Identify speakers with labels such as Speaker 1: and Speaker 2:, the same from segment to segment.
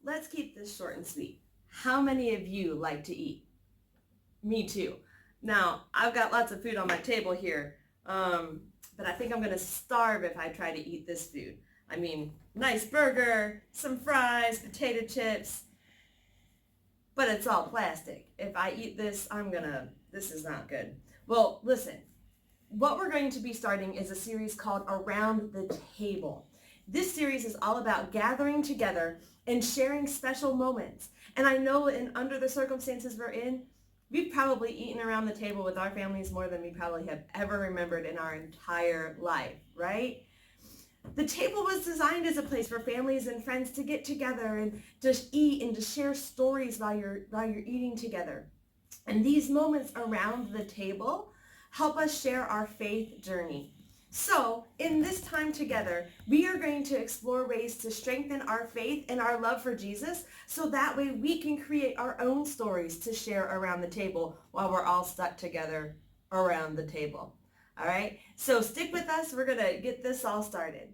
Speaker 1: let's keep this short and sweet. How many of you like to eat? Me too. Now, I've got lots of food on my table here, but I think I'm going to starve if I try to eat this food. I mean, nice burger, some fries, potato chips, but it's all plastic. If I eat this, this is not good. Well, listen, what we're going to be starting is a series called Around the Table. This series is all about gathering together and sharing special moments. And I know under the circumstances we're in, we've probably eaten around the table with our families more than we probably have ever remembered in our entire life, right? The table was designed as a place for families and friends to get together and to eat and to share stories while you're eating together. And these moments around the table help us share our faith journey. So, in this time together, we are going to explore ways to strengthen our faith and our love for Jesus so that way we can create our own stories to share around the table while we're all stuck together around the table. All right? So stick with us. We're going to get this all started.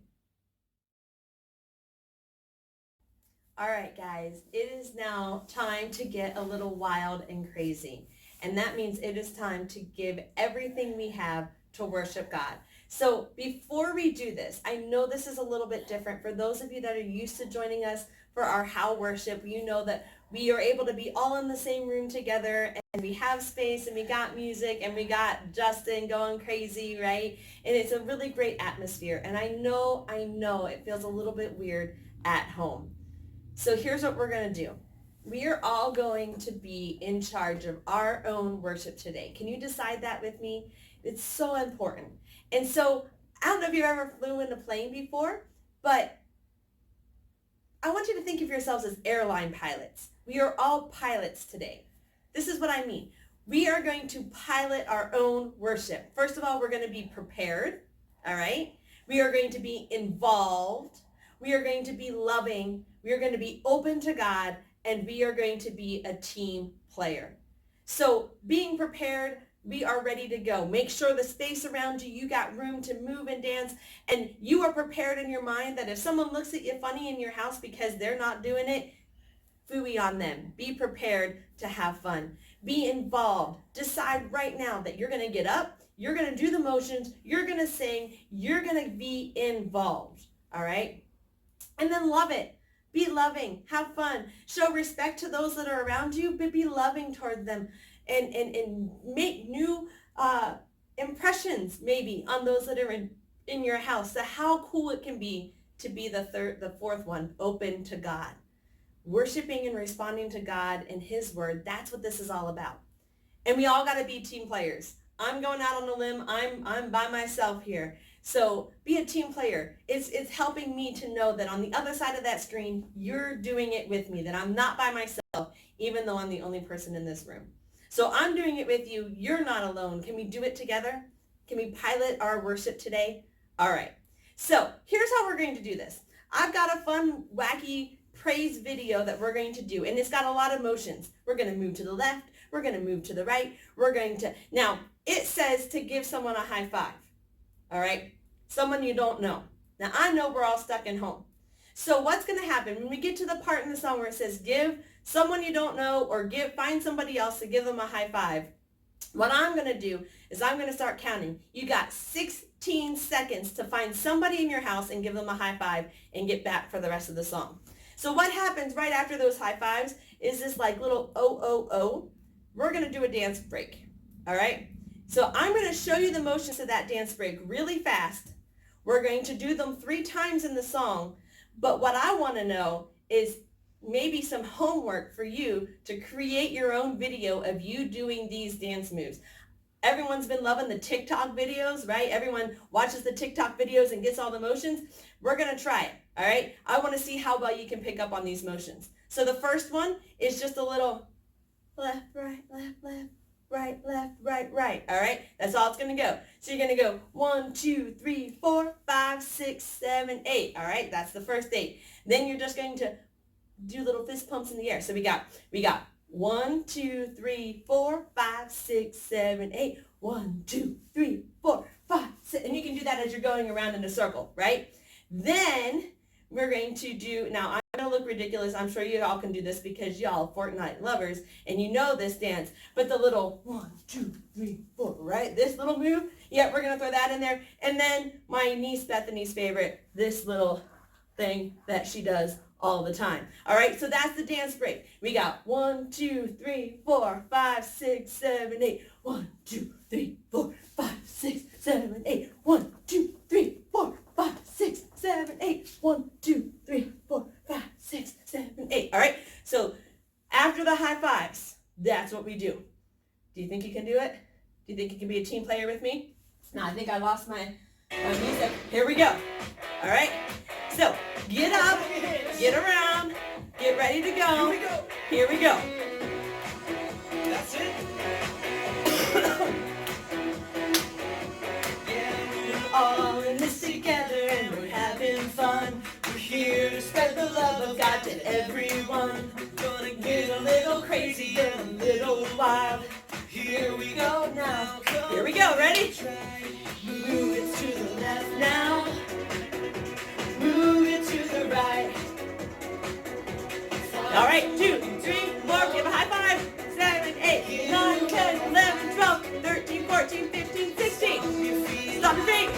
Speaker 1: All right, guys, it is now time to get a little wild and crazy. And that means it is time to give everything we have to worship God. So before we do this, I know this is a little bit different. For those of you that are used to joining us for our How Worship, you know that we are able to be all in the same room together and we have space and we got music and we got Justin going crazy, right? And it's a really great atmosphere. And I know it feels a little bit weird at home. So here's what we're going to do. We are all going to be in charge of our own worship today. Can you decide that with me? It's so important. And so I don't know if you've ever flew in a plane before, but I want you to think of yourselves as airline pilots. We are all pilots today. This is what I mean. We are going to pilot our own worship. First of all, we're going to be prepared, all right? We are going to be involved. We are going to be loving. We are going to be open to God, and we are going to be a team player. So being prepared, we are ready to go. Make sure the space around you, you got room to move and dance, and you are prepared in your mind that if someone looks at you funny in your house because they're not doing it, phooey on them. Be prepared to have fun. Be involved. Decide right now that you're going to get up, you're going to do the motions, you're going to sing, you're going to be involved, all right? And then love it. Be loving. Have fun. Show respect to those that are around you, but be loving toward them and make new impressions maybe on those that are in your house. So how cool it can be to be the fourth one, open to God. Worshiping and responding to God and his word, that's what this is all about. And we all got to be team players. I'm going out on a limb. I'm by myself here. So be a team player. It's helping me to know that on the other side of that screen, you're doing it with me, that I'm not by myself, even though I'm the only person in this room. So I'm doing it with you. You're not alone. Can we do it together? Can we pilot our worship today? All right. So here's how we're going to do this. I've got a fun, wacky praise video that we're going to do, and it's got a lot of motions. We're going to move to the left. We're going to move to the right. Now, it says to give someone a high five. All right? Someone you don't know. Now, I know we're all stuck in home. So what's going to happen when we get to the part in the song where it says give someone you don't know or find somebody else to give them a high five? What I'm going to do is I'm going to start counting. You got 16 seconds to find somebody in your house and give them a high five and get back for the rest of the song. So what happens right after those high fives is this like little oh, oh, oh. We're going to do a dance break. All right? So I'm going to show you the motions of that dance break really fast. We're going to do them 3 times in the song. But what I want to know is maybe some homework for you to create your own video of you doing these dance moves. Everyone's been loving the TikTok videos, right? Everyone watches the TikTok videos and gets all the motions. We're going to try it, all right? I want to see how well you can pick up on these motions. So the first one is just a little left, right, right, left, right. All right, that's all it's going to go. So you're going to go 1, 2, 3, 4, 5, 6, 7, 8. All right, that's the first 8. Then you're just going to do little fist pumps in the air. So we got 1, 2, 3, 4, 5, 6, 7, 8. 1, 2, 3, 4, 5, 6. And you can do that as you're going around in a circle, right? Then we're going to do, now I know gonna look ridiculous. I'm sure you all can do this because y'all Fortnite lovers and you know this dance. But the little 1, 2, 3, 4, right? This little move, yeah, we're gonna throw that in there. And then my niece Bethany's favorite, this little thing that she does all the time. All right, so that's the dance break. We got 1, 2, 3, 4, 5, 6, 7, 8. 1, 2, 3, 4, 5, 6, 7, 8. 1, 2, 3, 4, 5, 6, 7, 8. 1, 2, 3, 4, 5, 6, 7, 8. All right, so after the high fives, that's what we do. Do you think you can do it? Do you think you can be a team player with me? No, I think I lost my music. Here we go. All right, so get up, get around, get ready to go. Here we go.
Speaker 2: That's it.
Speaker 1: All in this together and we're having fun. We're here to spread the love of God to everyone. Gonna get a little crazy and a little wild. Here we go now. Here we go, ready? Move it to the left now. Move it to the right. All right, 2, 3, 4, give a high five. 7, 8, 9, 10, 11, 12, 13, 14, 15, 16. Stop your feet.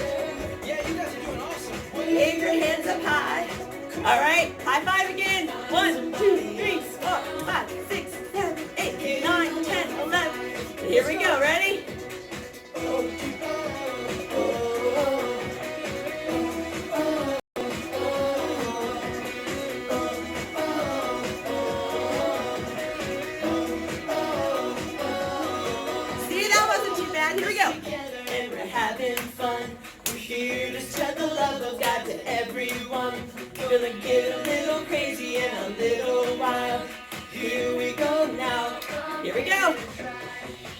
Speaker 2: Yeah, you guys are doing awesome.
Speaker 1: Wave your hands up high. All right, high five again. 1, 2, 3, 4, 5, 6, 7, 8, 9, 10, 11. Here we go, ready? See, that wasn't too bad. Here we go. And we're having fun. We're here to spread the love of God to everyone. Gonna get a little crazy and a little wild. Here we go now. Here we go.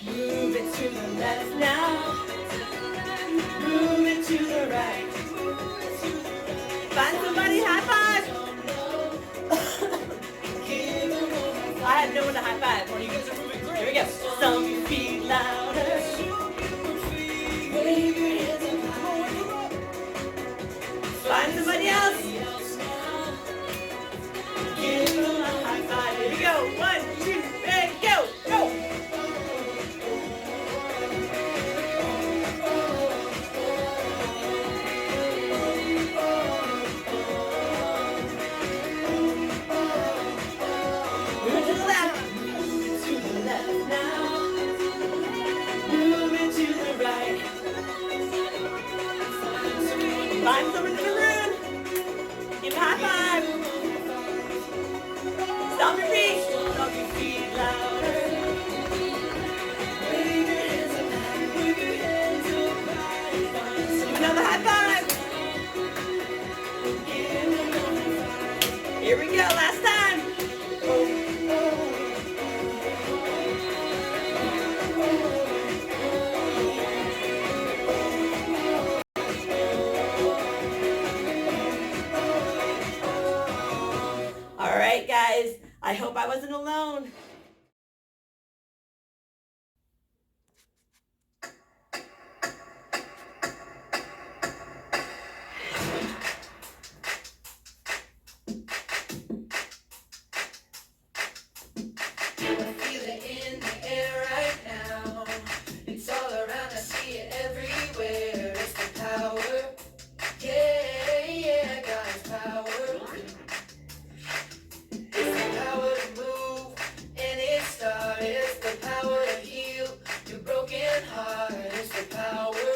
Speaker 1: Move it to the left now. Move it to the right. Find somebody, high five. I have no one to high five.
Speaker 2: You guys are moving great.
Speaker 1: Here we go. Stomp your feet louder. Wave your hands up high. Find somebody else. Give them a high five. Here we go. 1, 2, and go. Go. Move to the left. Move to the left now. Move it to the right. Find someone in the room. Give a high five. Stomp your feet. Stomp your feet louder. Wave your hands up high. Wave your hands up high. Do another high five. Here we go. Last time. All right, guys. I hope I wasn't alone.
Speaker 3: I feel it in the air right now. It's all around, I see it everywhere. It's the power. Yeah, yeah, God's power. It's the power to move, and it starts. It's the power to heal your broken heart. It's the power.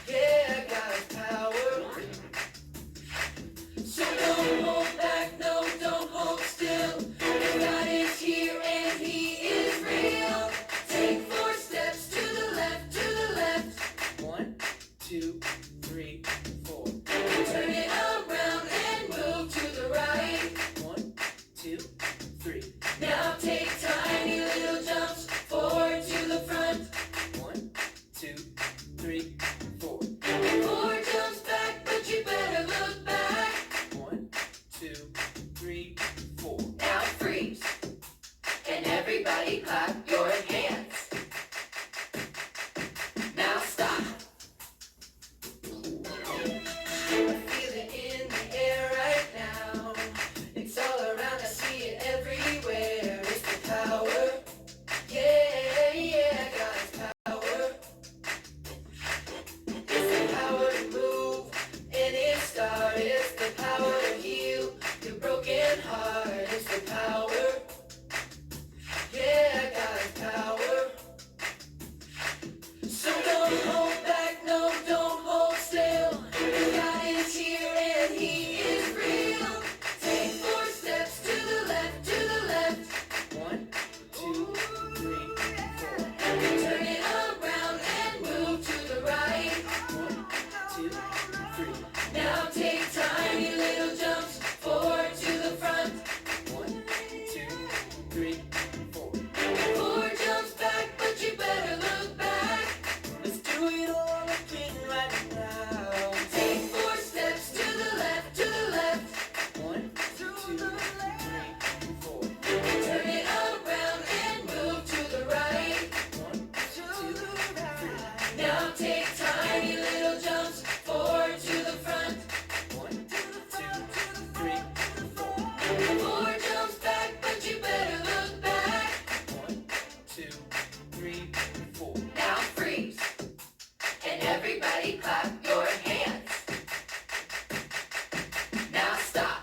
Speaker 3: Yeah, God's power. So don't hold back, no, don't hold still. God is here and He is real. Take 4 steps to the left, to the Now take tiny little jumps forward to the front.
Speaker 2: 1, 2, 3, 4.
Speaker 3: 4 jumps back, but you better look back.
Speaker 2: 1, 2, 3, 4.
Speaker 3: Now freeze, and everybody clap your hands. Now stop.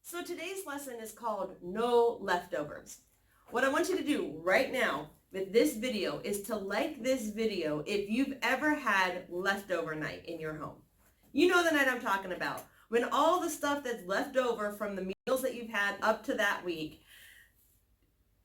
Speaker 1: So today's lesson is called No Leftovers. What I want you to do right now with this video is to like this video if you've ever had leftover night in your home. You know the night I'm talking about, when all the stuff that's left over from the meals that you've had up to that week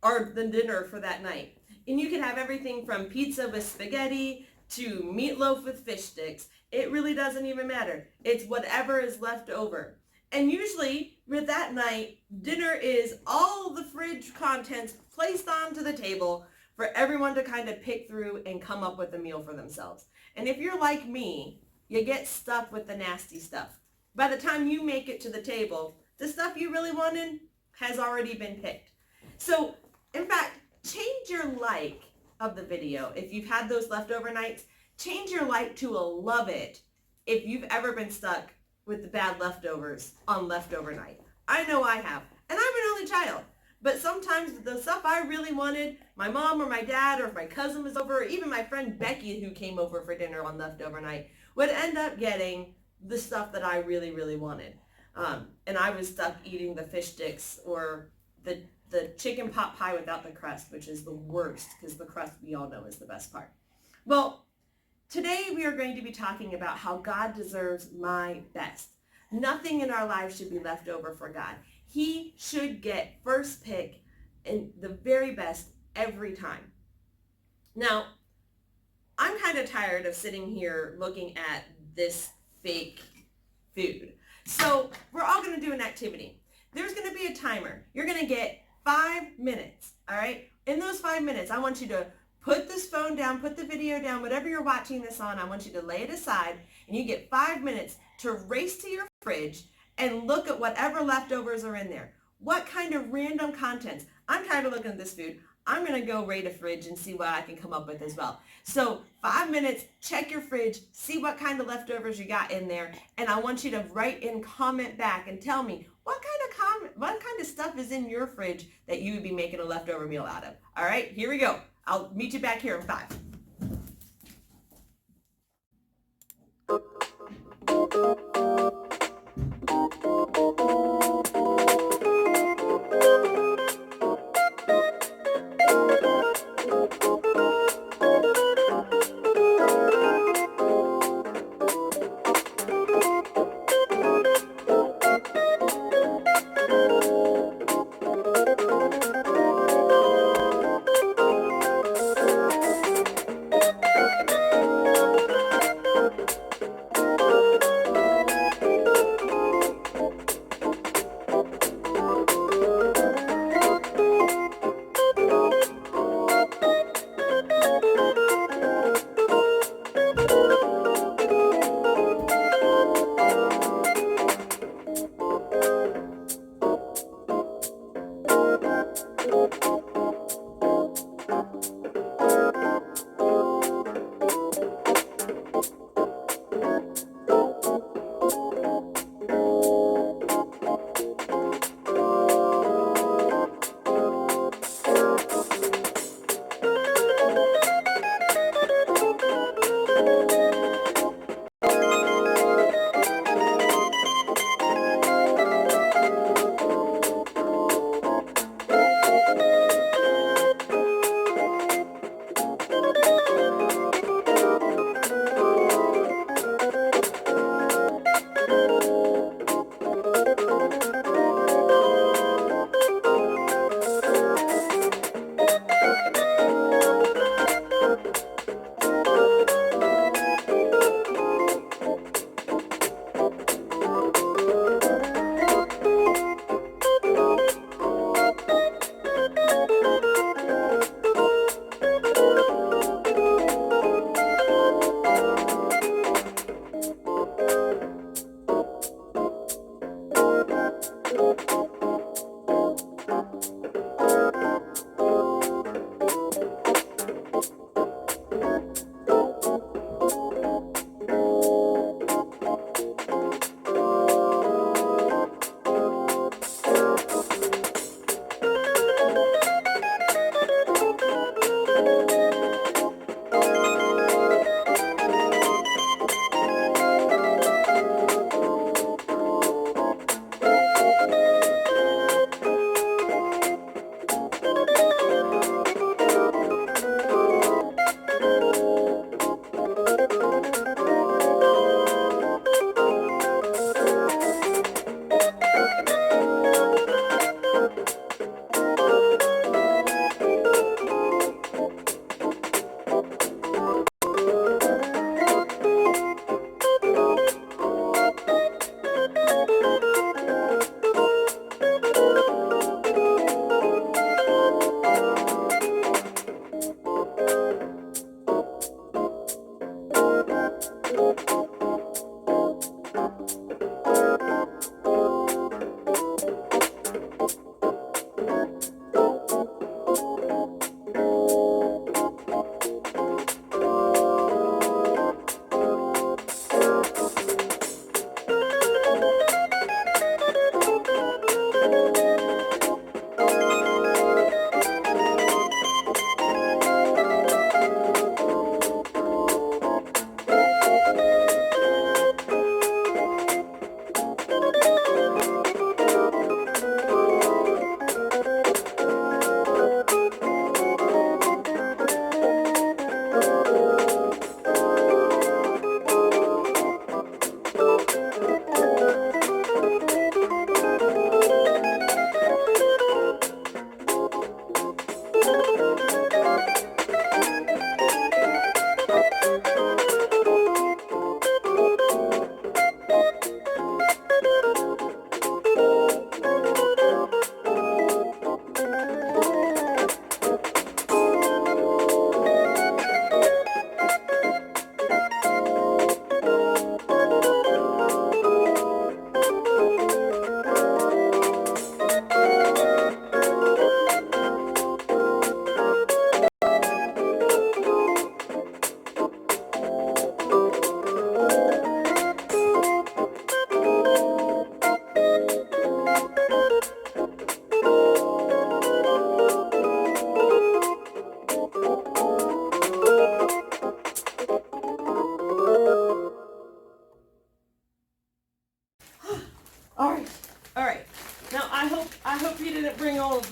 Speaker 1: are the dinner for that night. And you can have everything from pizza with spaghetti to meatloaf with fish sticks. It really doesn't even matter. It's whatever is left over. And usually with that night, dinner is all the fridge contents placed onto the table for everyone to kind of pick through and come up with a meal for themselves. And if you're like me, you get stuck with the nasty stuff. By the time you make it to the table, the stuff you really wanted has already been picked. So, in fact, change your like of the video. If you've had those leftover nights, change your like to a love it if you've ever been stuck with the bad leftovers on leftover night. I know I have. And I'm an only child. But sometimes the stuff I really wanted, my mom or my dad or if my cousin was over, or even my friend Becky who came over for dinner on leftover night, would end up getting the stuff that I really, really wanted. And I was stuck eating the fish sticks or the chicken pot pie without the crust, which is the worst because the crust we all know is the best part. Well, today we are going to be talking about how God deserves my best. Nothing in our lives should be left over for God. He should get first pick and the very best every time. Now, I'm kind of tired of sitting here looking at this fake food. So we're all going to do an activity. There's going to be a timer. You're going to get 5 minutes, all right? In those 5 minutes, I want you to put this phone down, put the video down, whatever you're watching this on, I want you to lay it aside, and you get 5 minutes to race to your fridge and look at whatever leftovers are in there. What kind of random contents? I'm tired of looking at this food. I'm going to go raid a fridge and see what I can come up with as well. So 5 minutes, check your fridge, see what kind of leftovers you got in there, and I want you to write and comment back and tell me what kind of stuff is in your fridge that you would be making a leftover meal out of. All right, here we go. I'll meet you back here in 5.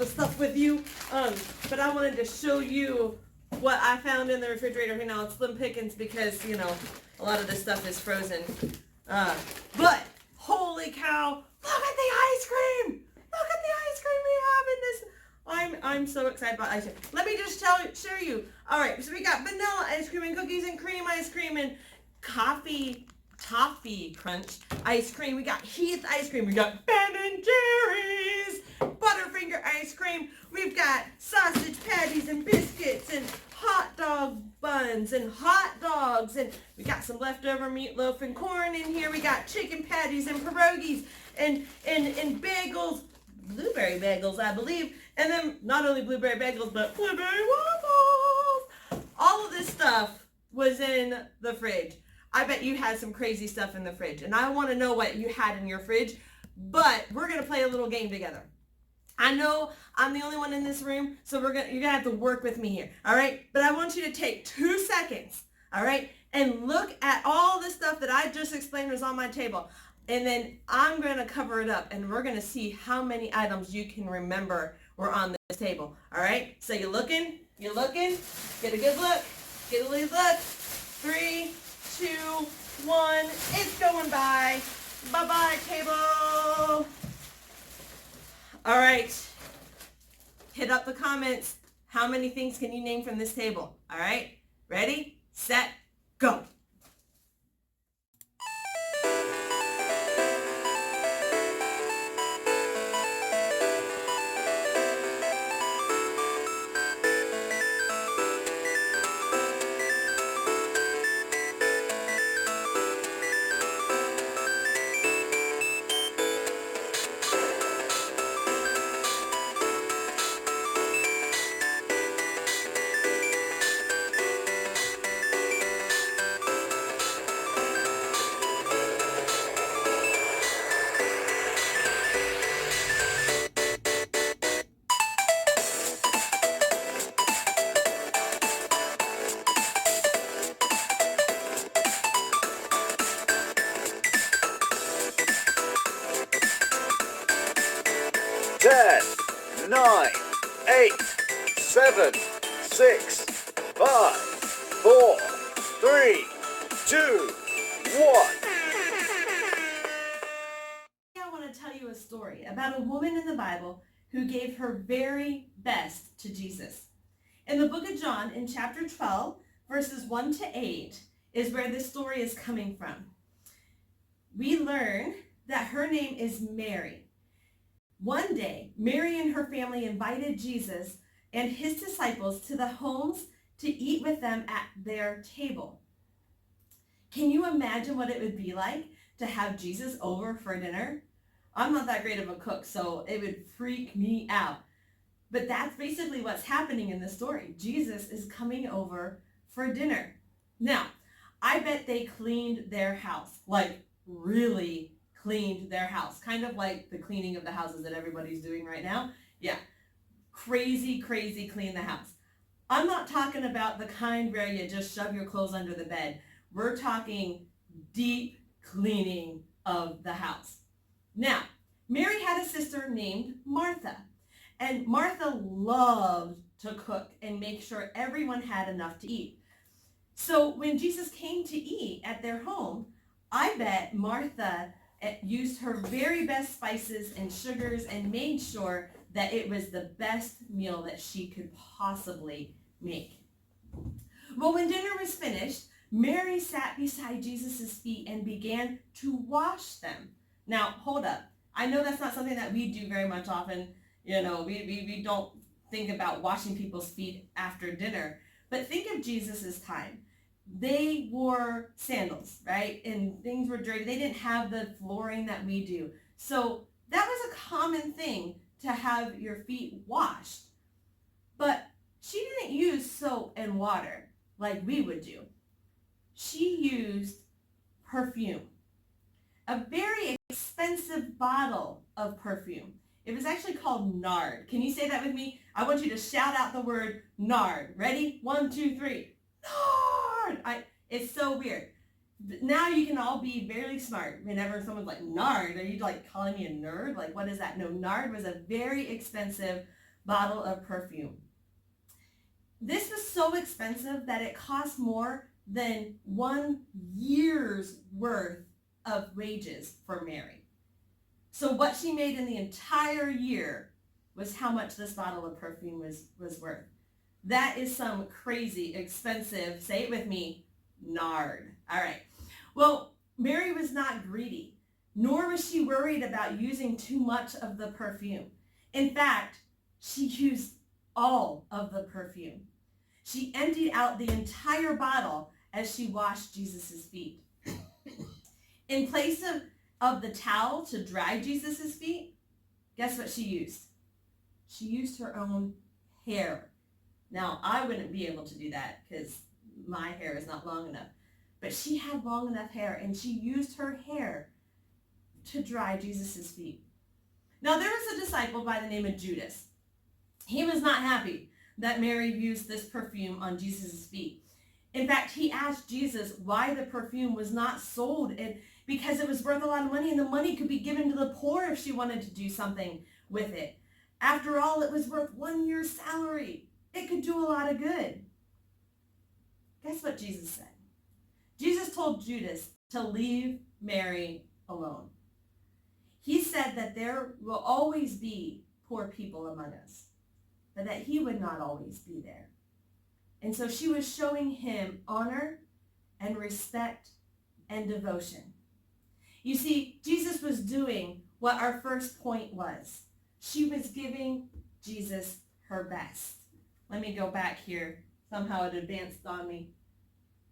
Speaker 1: the stuff with you. But I wanted to show you what I found in the refrigerator. You know, it's slim pickings because, you know, a lot of this stuff is frozen. But holy cow, look at the ice cream! Look at the ice cream we have in this. I'm so excited about ice cream. Let me just show you. All right, so we got vanilla ice cream and cookies and cream ice cream and coffee toffee crunch ice cream. We got Heath ice cream. We got Ben and Jerry's Butterfinger ice cream. We've got sausage patties and biscuits and hot dog buns and hot dogs, and we got some leftover meatloaf and corn in here. We got chicken patties and pierogies and bagels, blueberry bagels, I believe, and then not only blueberry bagels, but blueberry waffles. All of this stuff was in the fridge. I bet you had some crazy stuff in the fridge, and I want to know what you had in your fridge, but we're going to play a little game together. I know I'm the only one in this room, so you're gonna have to work with me here, all right? But I want you to take 2 seconds, all right, and look at all the stuff that I just explained was on my table, and then I'm gonna cover it up, and we're gonna see how many items you can remember were on this table, all right? So you're looking, get a good look, get a good look. 3, 2, 1, it's going by. Bye-bye, table. All right, hit up the comments. How many things can you name from this table? All right, ready, set, go.
Speaker 4: Ten, 9, 8, 7, 6, 5, 4, 3, 2, 1.
Speaker 1: I want to tell you a story about a woman in the Bible who gave her very best to Jesus. In the book of John, in chapter 12, verses 1 to 8, is where this story is coming from. We learn that her name is Mary. One day, Mary and her family invited Jesus and his disciples to the homes to eat with them at their table. Can you imagine what it would be like to have Jesus over for dinner? I'm not that great of a cook, so it would freak me out. But that's basically what's happening in the story. Jesus is coming over for dinner. Now, I bet they cleaned their house, like really cleaned their house, kind of like the cleaning of the houses that everybody's doing right now. Yeah, crazy clean the house. I'm not talking about the kind where you just shove your clothes under the bed. We're talking deep cleaning of the house. Now, Mary had a sister named Martha, and Martha loved to cook and make sure everyone had enough to eat. So when Jesus came to eat at their home, I bet Martha used her very best spices and sugars and made sure that it was the best meal that she could possibly make. Well, when dinner was finished, Mary sat beside Jesus' feet and began to wash them. Now, hold up. I know that's not something that we do very much often. You know, we don't think about washing people's feet after dinner. But think of Jesus' time. They wore sandals, right? And things were dirty. They didn't have the flooring that we do. So that was a common thing to have your feet washed. But she didn't use soap and water like we would do. She used perfume, a very expensive bottle of perfume. It was actually called nard. Can you say that with me? I want you to shout out the word nard. Ready? 1, 2, 3. Nard! It's so weird. Now you can all be very smart. Whenever someone's like, nard, are you like calling me a nerd? Like, what is that? No, nard was a very expensive bottle of perfume. This was so expensive that it cost more than 1 year's worth of wages for Mary. So what she made in the entire year was how much this bottle of perfume was worth. That is some crazy expensive, say it with me, nard. All right. Well, Mary was not greedy, nor was she worried about using too much of the perfume. In fact, she used all of the perfume. She emptied out the entire bottle as she washed Jesus' feet. In place of the towel to dry Jesus' feet, guess what she used? She used her own hair. Now, I wouldn't be able to do that because my hair is not long enough. But she had long enough hair, and she used her hair to dry Jesus' feet. Now, there was a disciple by the name of Judas. He was not happy that Mary used this perfume on Jesus' feet. In fact, he asked Jesus why the perfume was not sold, and because it was worth a lot of money, and the money could be given to the poor if she wanted to do something with it. After all, it was worth 1 year's salary. It could do a lot of good. Guess what Jesus said? Jesus told Judas to leave Mary alone. He said that there will always be poor people among us, but that he would not always be there. And so she was showing him honor and respect and devotion. You see, Jesus was doing what our first point was. She was giving Jesus her best. Let me go back here. Somehow it advanced on me.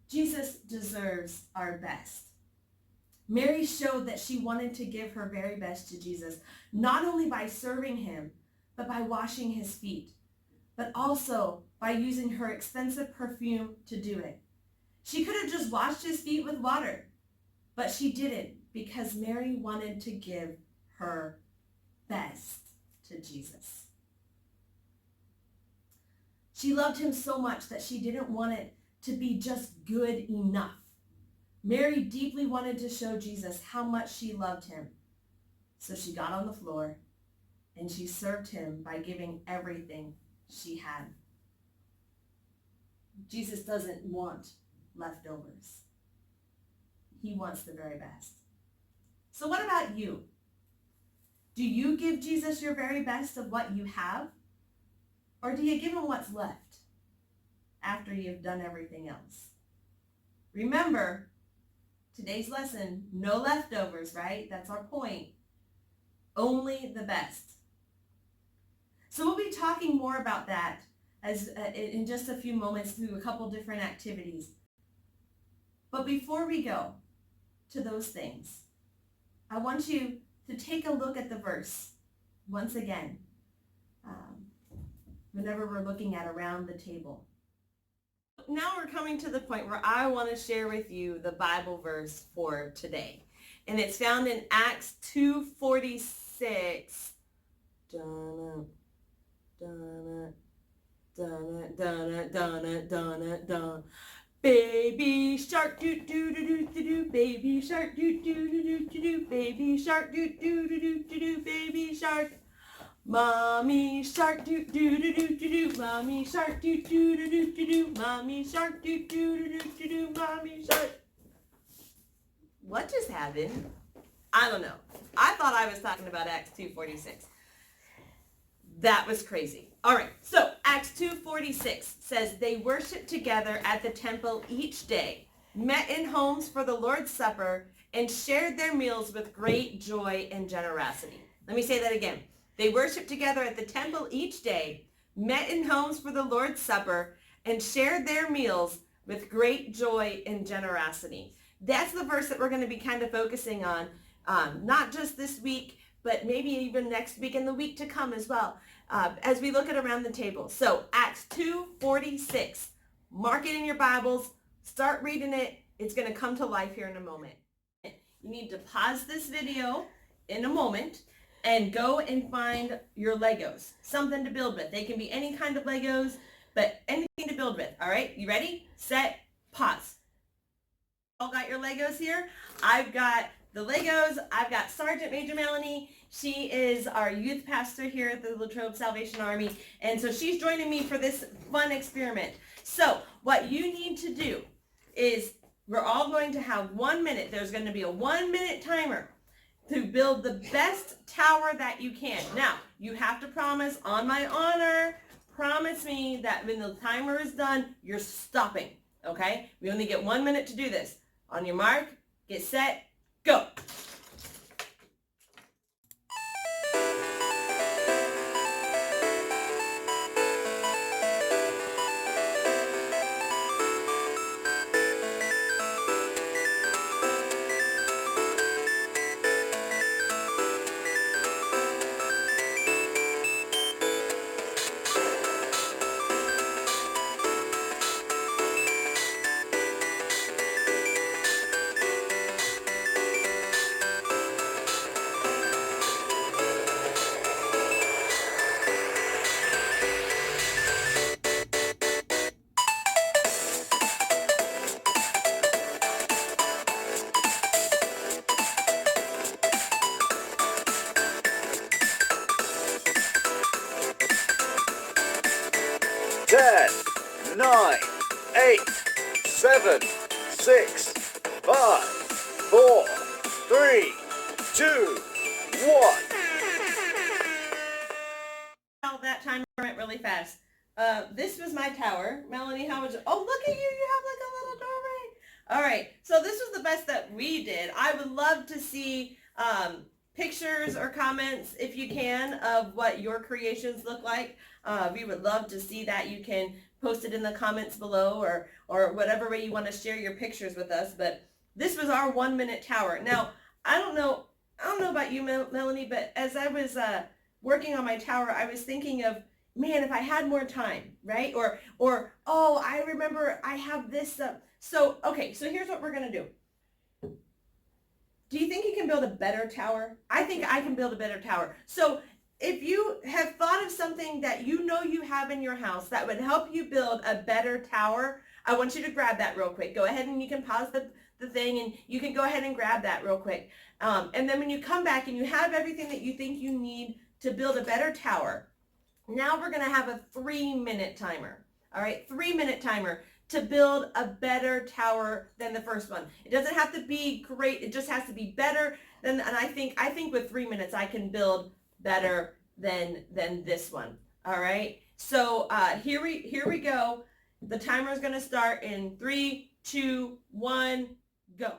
Speaker 1: Jesus deserves our best. Mary showed that she wanted to give her very best to Jesus, not only by serving him, but by washing his feet, but also by using her expensive perfume to do it. She could have just washed his feet with water, but she didn't because Mary wanted to give her best to Jesus. She loved him so much that she didn't want it to be just good enough. Mary deeply wanted to show Jesus how much she loved him. So she got on the floor and she served him by giving everything she had. Jesus doesn't want leftovers. He wants the very best. So what about you? Do you give Jesus your very best of what you have? Or do you give him what's left after you've done everything else? Remember, today's lesson, no leftovers, right? That's our point. Only the best. So we'll be talking more about that as in just a few moments through a couple different activities. But before we go to those things, I want you to take a look at the verse once again, whenever we're looking at around the table. Now we're coming to the point where I want to share with you the Bible verse for today. And it's found in Acts 2:46. Donna, Donna, Donna, Donna, Donna, Donna, Donna. Baby shark doo doo doo doo doo doo, baby shark doo doo doo doo doo doo, baby shark doo doo doo doo doo doo, baby shark. Mommy shark doo doo doo doo doo doo, mommy shark doo doo doo doo doo doo, mommy shark doo doo doo doo doo doo, mommy shark. What just happened? I don't know. I thought I was talking about Acts 2:46. That was crazy. All right, so Acts 2:46 says they worshiped together at the temple each day, met in homes for the Lord's Supper, and shared their meals with great joy and generosity. Let me say that again. They worshiped together at the temple each day, met in homes for the Lord's Supper, and shared their meals with great joy and generosity. That's the verse that we're going to be kind of focusing on, not just this week, but maybe even next week and the week to come as well, as we look at around the table. So Acts 2:46, mark it in your Bibles, start reading it. It's going to come to life here in a moment. You need to pause this video in a moment and go and find your Legos, something to build with. They can be any kind of Legos, but anything to build with. All right, you ready? Set, pause. All got your Legos here? I've got the Legos. I've got Sergeant Major Melanie. She is our youth pastor here at the Latrobe Salvation Army. And so she's joining me for this fun experiment. So what you need to do is we're all going to have 1 minute. There's going to be a 1 minute timer to build the best tower that you can. Now, you have to promise on my honor, promise me that when the timer is done, you're stopping, okay? We only get 1 minute to do this. On your mark, get set, go.
Speaker 4: Ten, 9, 8, 7, 6, 5, 4, 3, 2, 1.
Speaker 1: Well, that timer went really fast. This was my tower. Melanie, how was it? Oh, look at you. You have like a little doorway. All right. So this was the best that we did. I would love to see pictures or comments, if you can, of what your creations look like. We would love to see that. You can post it in the comments below, or whatever way you want to share your pictures with us. But this was our 1 minute tower. Now, I don't know about you, Melanie, but as I was working on my tower, I was thinking of, man, if I had more time, right? Or oh, I remember I have this. So here's what we're going to do. Do you think you can build a better tower? I think I can build a better tower. So if you have thought of something that you know you have in your house that would help you build a better tower, I want you to grab that real quick. Go ahead and you can pause the thing and you can go ahead and grab that real quick. And then when you come back and you have everything that you think you need to build a better tower, now we're going to have a 3 minute timer. All right, 3 minute timer to build a better tower than the first one. It doesn't have to be great. It just has to be better than, and I think with 3 minutes I can build better than this one. All right. So here we go. The timer is going to start in 3, 2, 1, go.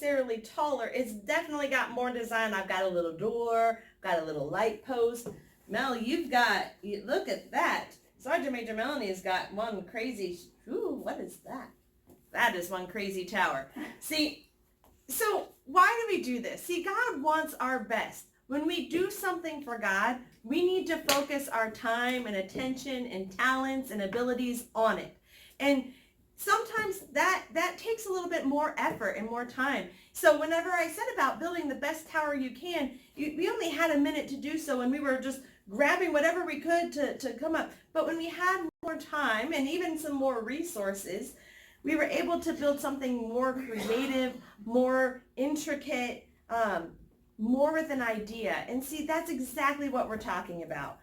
Speaker 1: necessarily taller. It's definitely got more design. I've got a little door, got a little light post. Mel, look at that. Sergeant Major Melanie's got one crazy, what is that? That is one crazy tower. See, so why do we do this? See, God wants our best. When we do something for God, we need to focus our time and attention and talents and abilities on it. And sometimes that takes a little bit more effort and more time. So whenever I said about building the best tower you can, we only had a minute to do so, and we were just grabbing whatever we could to come up. But when we had more time and even some more resources, we were able to build something more creative, more intricate, more with an idea. And see, that's exactly what we're talking about.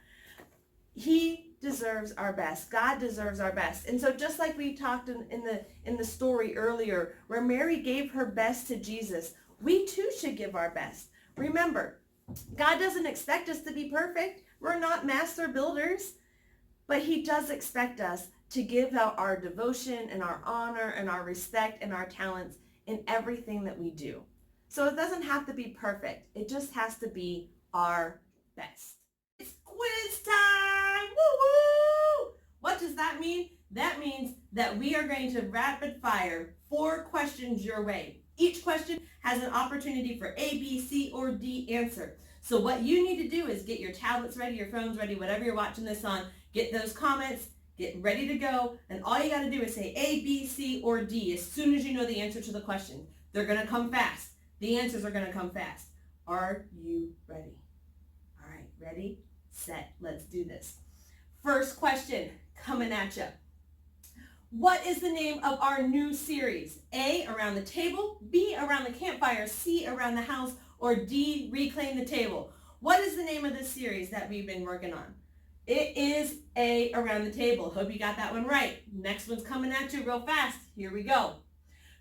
Speaker 1: He deserves our best. God deserves our best. And so just like we talked in the story earlier, where Mary gave her best to Jesus, we too should give our best. Remember, God doesn't expect us to be perfect. We're not master builders, but he does expect us to give out our devotion and our honor and our respect and our talents in everything that we do. So it doesn't have to be perfect. It just has to be our best. It's quiz time! Woo-woo! What does that mean? That means that we are going to rapid fire 4 questions your way. Each question has an opportunity for A, B, C, or D answer. So what you need to do is get your tablets ready, your phones ready, whatever you're watching this on, get those comments, get ready to go, and all you got to do is say A, B, C, or D as soon as you know the answer to the question. They're going to come fast. The answers are going to come fast. Are you ready? All right, ready, set, let's do this. First question coming at you. What is the name of our new series? A, around the table, B, around the campfire, C, around the house, or D, reclaim the table? What is the name of this series that we've been working on? It is A, around the table. Hope you got that one right. Next one's coming at you real fast. Here we go.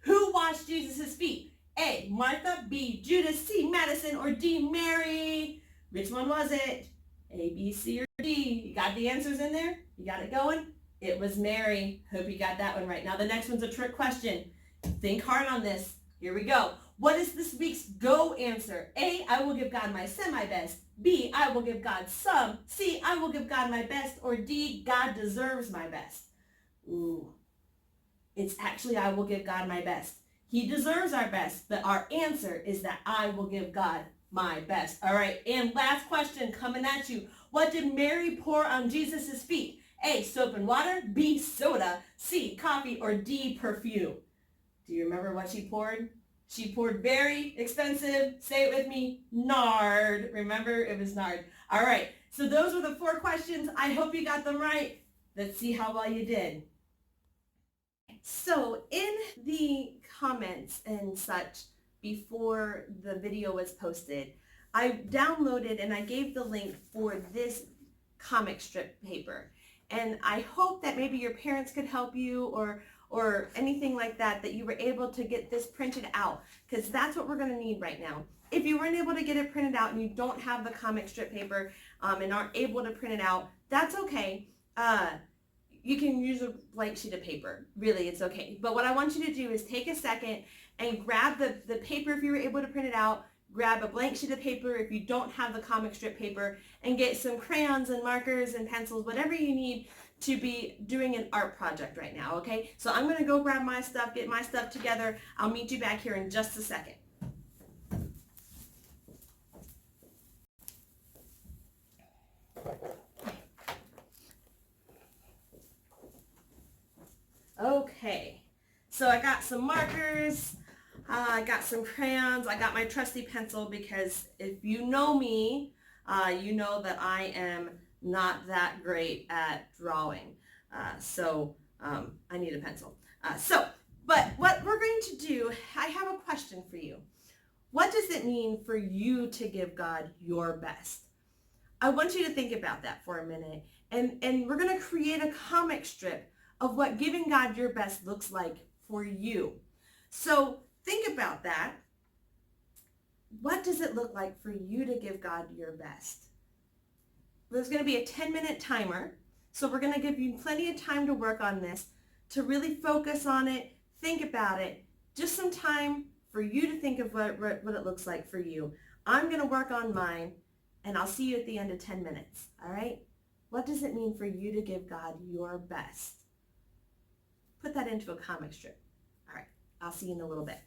Speaker 1: Who washed Jesus' feet? A, Martha, B, Judas, C, Madison, or D, Mary? Which one was it? A, B, C, or D? You got the answers in there? You got it going? It was Mary. Hope you got that one right. Now the next one's a trick question. Think hard on this. Here we go. What is this week's go answer? A, I will give God my semi-best. B, I will give God some. C, I will give God my best. Or D, God deserves my best. Ooh. It's actually I will give God my best. He deserves our best, but our answer is that I will give God my best. All right, and last question coming at you. What did Mary pour on Jesus' feet? A, soap and water. B, soda. C, coffee. Or D, perfume. Do you remember what she poured? She poured very expensive, say it with me, nard. Remember, it was nard. All right, so those were the 4 questions. I hope you got them right. Let's see how well you did. So in the comments and such before the video was posted, I downloaded and I gave the link for this comic strip paper. And I hope that maybe your parents could help you or anything like that, that you were able to get this printed out, because that's what we're going to need right now. If you weren't able to get it printed out and you don't have the comic strip paper and aren't able to print it out, that's okay. You can use a blank sheet of paper. Really, it's okay. But what I want you to do is take a second and grab the paper if you were able to print it out, grab a blank sheet of paper if you don't have the comic strip paper, and get some crayons and markers and pencils, whatever you need to be doing an art project right now, okay? So I'm going to go grab my stuff, get my stuff together. I'll meet you back here in just a second. Okay, so I got some markers, I got some crayons, I got my trusty pencil, because if you know me, you know that I am not that great at drawing. So I need a pencil. But what we're going to do, I have a question for you. What does it mean for you to give God your best? I want you to think about that for a minute. And we're going to create a comic strip of what giving God your best looks like for you. So think about that. What does it look like for you to give God your best? There's going to be a 10-minute timer. So we're going to give you plenty of time to work on this, to really focus on it, think about it. Just some time for you to think of what it looks like for you. I'm going to work on mine, and I'll see you at the end of 10 minutes, all right? What does it mean for you to give God your best? Put that into a comic strip. All right, I'll see you in a little bit.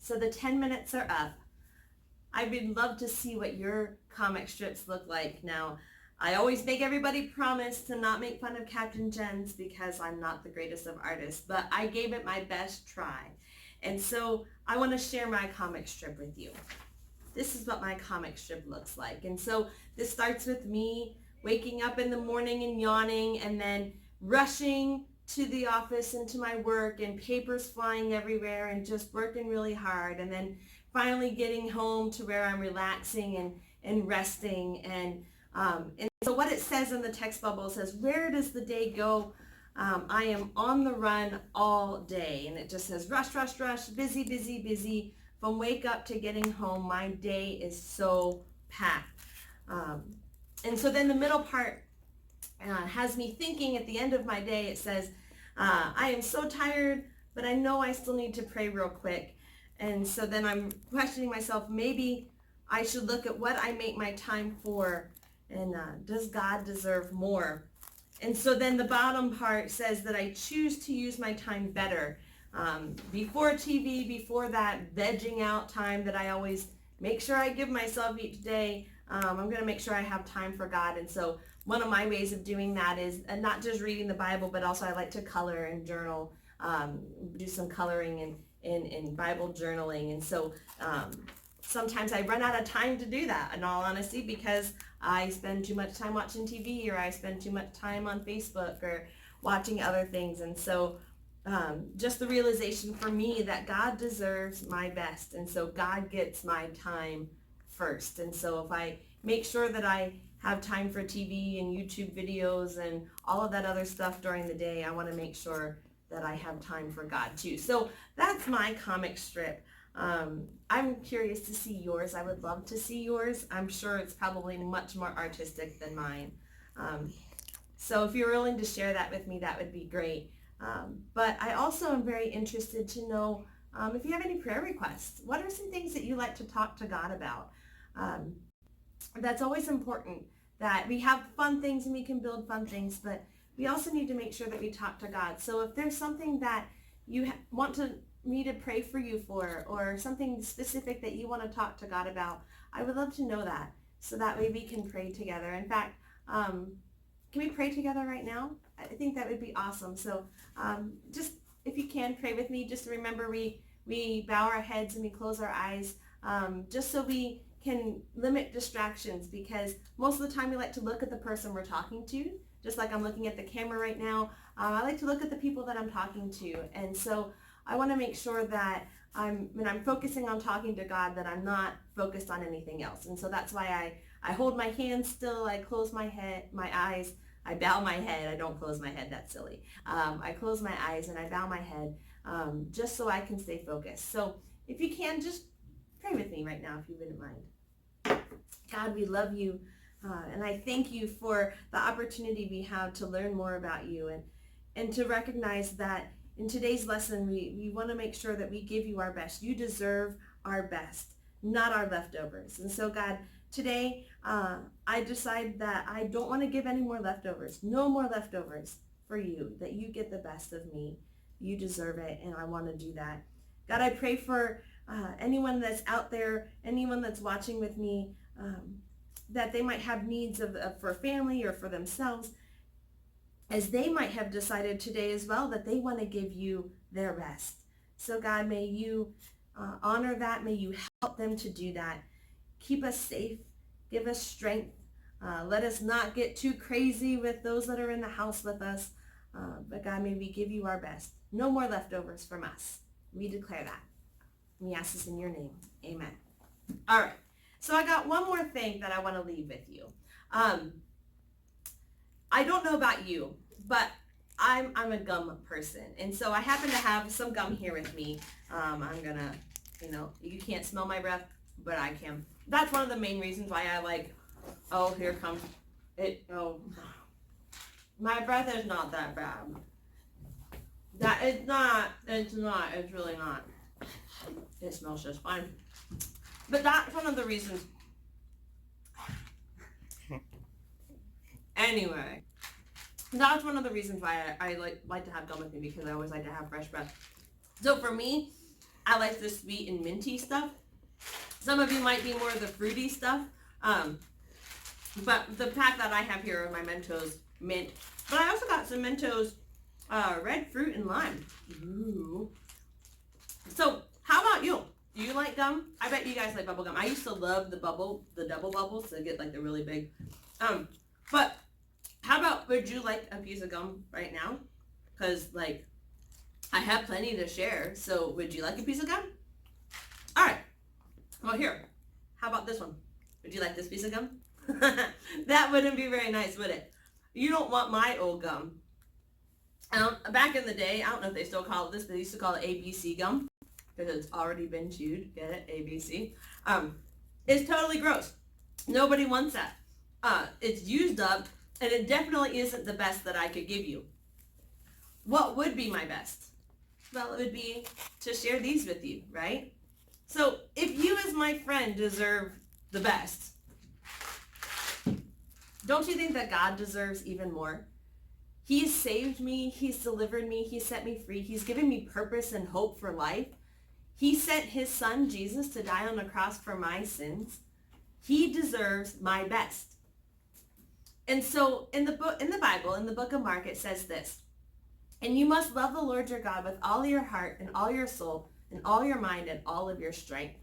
Speaker 1: So the 10 minutes are up. I would love to see what your comic strips look like. Now, I always make everybody promise to not make fun of Captain Jen's because I'm not the greatest of artists, but I gave it my best try. And so I want to share my comic strip with you. This is what my comic strip looks like. And so this starts with me waking up in the morning and yawning and then rushing to the office and to my work and papers flying everywhere and just working really hard, and then finally getting home to where I'm relaxing and resting. And so what it says in the text bubble says, where does the day go? I am on the run all day. And it just says rush, rush, rush, busy, busy, busy. From wake up to getting home, my day is so packed. And so then the middle part has me thinking at the end of my day. It says, I am so tired, but I know I still need to pray real quick. And so then I'm questioning myself, maybe I should look at what I make my time for, and does God deserve more? And so then the bottom part says that I choose to use my time better. Before TV, before that vegging out time that I always make sure I give myself each day, I'm going to make sure I have time for God. And so one of my ways of doing that is not just reading the Bible, but also I like to color and journal, do some coloring and Bible journaling. And so sometimes I run out of time to do that, in all honesty, because I spend too much time watching TV, or I spend too much time on Facebook or watching other things. And so just the realization for me that God deserves my best, and so God gets my time first. And so if I make sure that I have time for TV and YouTube videos and all of that other stuff during the day, I want to make sure that I have time for God too. So that's my comic strip. I'm curious to see yours. I would love to see yours. I'm sure it's probably much more artistic than mine. So if you're willing to share that with me, that would be great. But I also am very interested to know if you have any prayer requests. What are some things that you like to talk to God about? That's always important, that we have fun things and we can build fun things, but we also need to make sure that we talk to God. So if there's something that you want me to pray for you for, or something specific that you want to talk to God about, I would love to know that, so that way we can pray together. In fact, can we pray together right now? I think that would be awesome. So just, if you can, pray with me. Just remember, we bow our heads and we close our eyes, just so we can limit distractions, because most of the time we like to look at the person we're talking to, just like I'm looking at the camera right now. I like to look at the people that I'm talking to. And so I want to make sure that when I'm focusing on talking to God, that I'm not focused on anything else. And so that's why I hold my hands still, I close my eyes, I bow my head. I don't close my head, that's silly. I close my eyes and I bow my head, just so I can stay focused. So if you can, just pray with me right now, if you wouldn't mind. God, we love you, and I thank you for the opportunity we have to learn more about you, and to recognize that in today's lesson, we want to make sure that we give you our best. You deserve our best, not our leftovers. And so God, today I decide that I don't want to give any more leftovers. No more leftovers for you, that you get the best of me. You deserve it, and I want to do that. God, I pray for anyone that's out there, anyone that's watching with me, that they might have needs for family or for themselves, as they might have decided today as well that they want to give you their best. So God, may you honor that. May you help them to do that. Keep us safe. Give us strength. Let us not get too crazy with those that are in the house with us. But God, may we give you our best. No more leftovers from us. We declare that. We ask this in your name. Amen. All right. So I got one more thing that I want to leave with you. I don't know about you, but I'm a gum person. And so I happen to have some gum here with me. I'm going to, you can't smell my breath, but I can. That's one of the main reasons why I like, oh, here comes it. Oh, my breath is not that bad. It's really not. It smells just fine. But that's one of the reasons. Anyway, that's one of the reasons why I like to have gum with me, because I always like to have fresh breath. So for me, I like the sweet and minty stuff. Some of you might be more of the fruity stuff. But the pack that I have here are my Mentos mint. But I also got some Mentos red fruit and lime. Ooh. So how about you? Do you like gum? I bet you guys like bubble gum. I used to love the double bubbles to get like the really big. But how about, would you like a piece of gum right now? Because like I have plenty to share. So would you like a piece of gum? All right. Well, here. How about this one? Would you like this piece of gum? That wouldn't be very nice, would it? You don't want my old gum. Back in the day, I don't know if they still call it this, but they used to call it ABC gum because it's already been chewed. Get it? ABC. It's totally gross. Nobody wants that. It's used up, and it definitely isn't the best that I could give you. What would be my best? Well, it would be to share these with you, right? So if you as my friend deserve the best, don't you think that God deserves even more? He's saved me. He's delivered me. He set me free. He's given me purpose and hope for life. He sent his son, Jesus, to die on the cross for my sins. He deserves my best. And so in the Bible, in the book of Mark, it says this: and you must love the Lord your God with all your heart and all your soul and all your mind and all of your strength.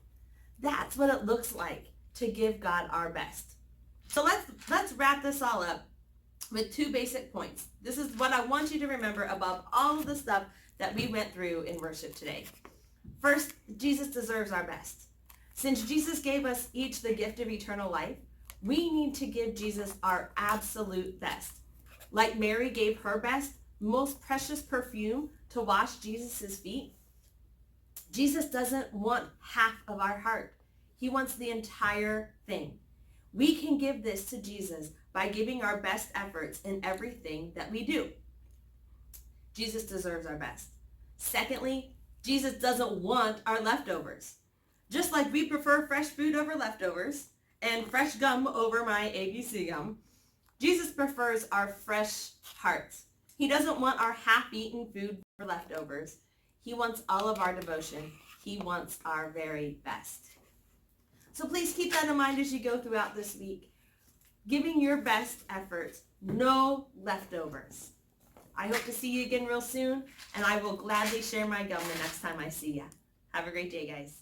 Speaker 1: That's what it looks like to give God our best. So let's wrap this all up with 2 basic points. This is what I want you to remember above all of the stuff that we went through in worship today. First, Jesus deserves our best. Since Jesus gave us each the gift of eternal life, we need to give Jesus our absolute best. Like Mary gave her best, most precious perfume to wash Jesus' feet, Jesus doesn't want half of our heart. He wants the entire thing. We can give this to Jesus by giving our best efforts in everything that we do. Jesus deserves our best. Secondly, Jesus doesn't want our leftovers. Just like we prefer fresh food over leftovers and fresh gum over my ABC gum, Jesus prefers our fresh hearts. He doesn't want our half-eaten food for leftovers. He wants all of our devotion. He wants our very best. So please keep that in mind as you go throughout this week. Giving your best efforts, no leftovers. I hope to see you again real soon, and I will gladly share my gum the next time I see you. Have a great day, guys.